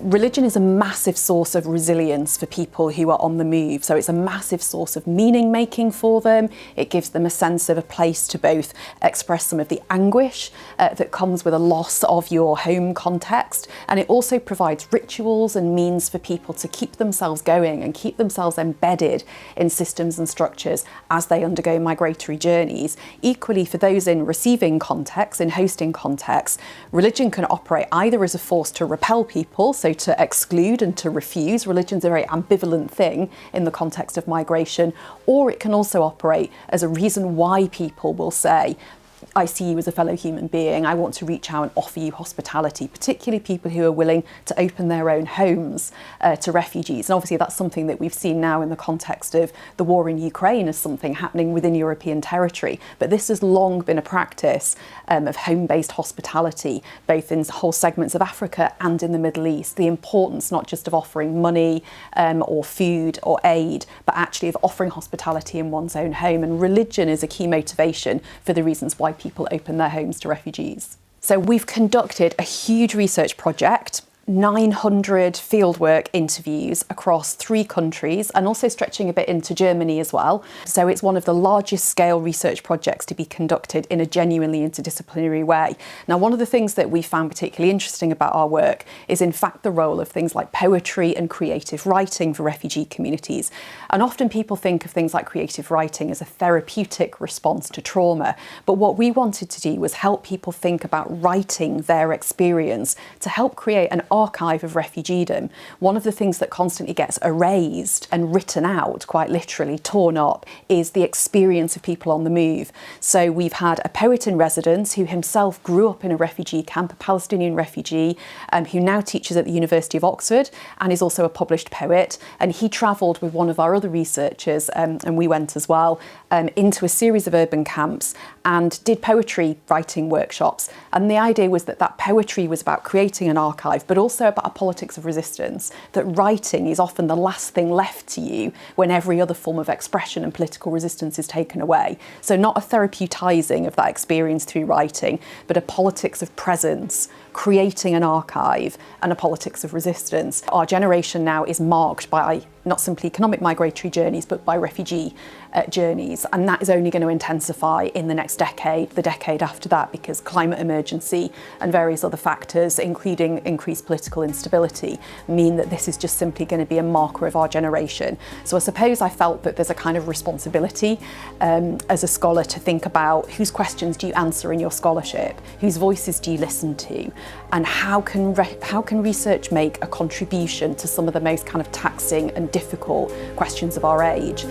Religion is a massive source of resilience for people who are on the move. So it's a massive source of meaning making for them. It gives them a sense of a place to both express some of the anguish that comes with a loss of your home context. And it also provides rituals and means for people to keep themselves going and keep themselves embedded in systems and structures as they undergo migratory journeys. Equally, for those in receiving contexts, in hosting contexts, religion can operate either as a force to repel people, so to exclude and to refuse. Religion's a very ambivalent thing in the context of migration, or it can also operate as a reason why people will say, I see you as a fellow human being, I want to reach out and offer you hospitality, particularly people who are willing to open their own homes to refugees. And obviously that's something that we've seen now in the context of the war in Ukraine as something happening within European territory. But this has long been a practice of home-based hospitality, both in whole segments of Africa and in the Middle East. The importance not just of offering money or food or aid, but actually of offering hospitality in one's own home. And religion is a key motivation for the reasons why people open their homes to refugees. So we've conducted a huge research project, 900 fieldwork interviews across 3 countries and also stretching a bit into Germany as well. So it's one of the largest scale research projects to be conducted in a genuinely interdisciplinary way. Now, one of the things that we found particularly interesting about our work is in fact the role of things like poetry and creative writing for refugee communities. And often people think of things like creative writing as a therapeutic response to trauma. But what we wanted to do was help people think about writing their experience to help create an archive of refugeedom. One of the things that constantly gets erased and written out, quite literally torn up, is the experience of people on the move. So we've had a poet in residence who himself grew up in a refugee camp, a Palestinian refugee, who now teaches at the University of Oxford and is also a published poet. And he travelled with one of our other researchers, and we went as well, into a series of urban camps and did poetry writing workshops. And the idea was that that poetry was about creating an archive, but also about a politics of resistance, that writing is often the last thing left to you when every other form of expression and political resistance is taken away. So not a therapeutising of that experience through writing, but a politics of presence, creating an archive and a politics of resistance. Our generation now is marked by not simply economic migratory journeys, but by refugee journeys. And that is only going to intensify in the next decade, the decade after that, because climate emergency and various other factors, including increased political instability, mean that this is just simply going to be a marker of our generation. So I suppose I felt that there's a kind of responsibility as a scholar to think about whose questions do you answer in your scholarship, whose voices do you listen to, and how can research make a contribution to some of the most kind of taxing and difficult questions of our age.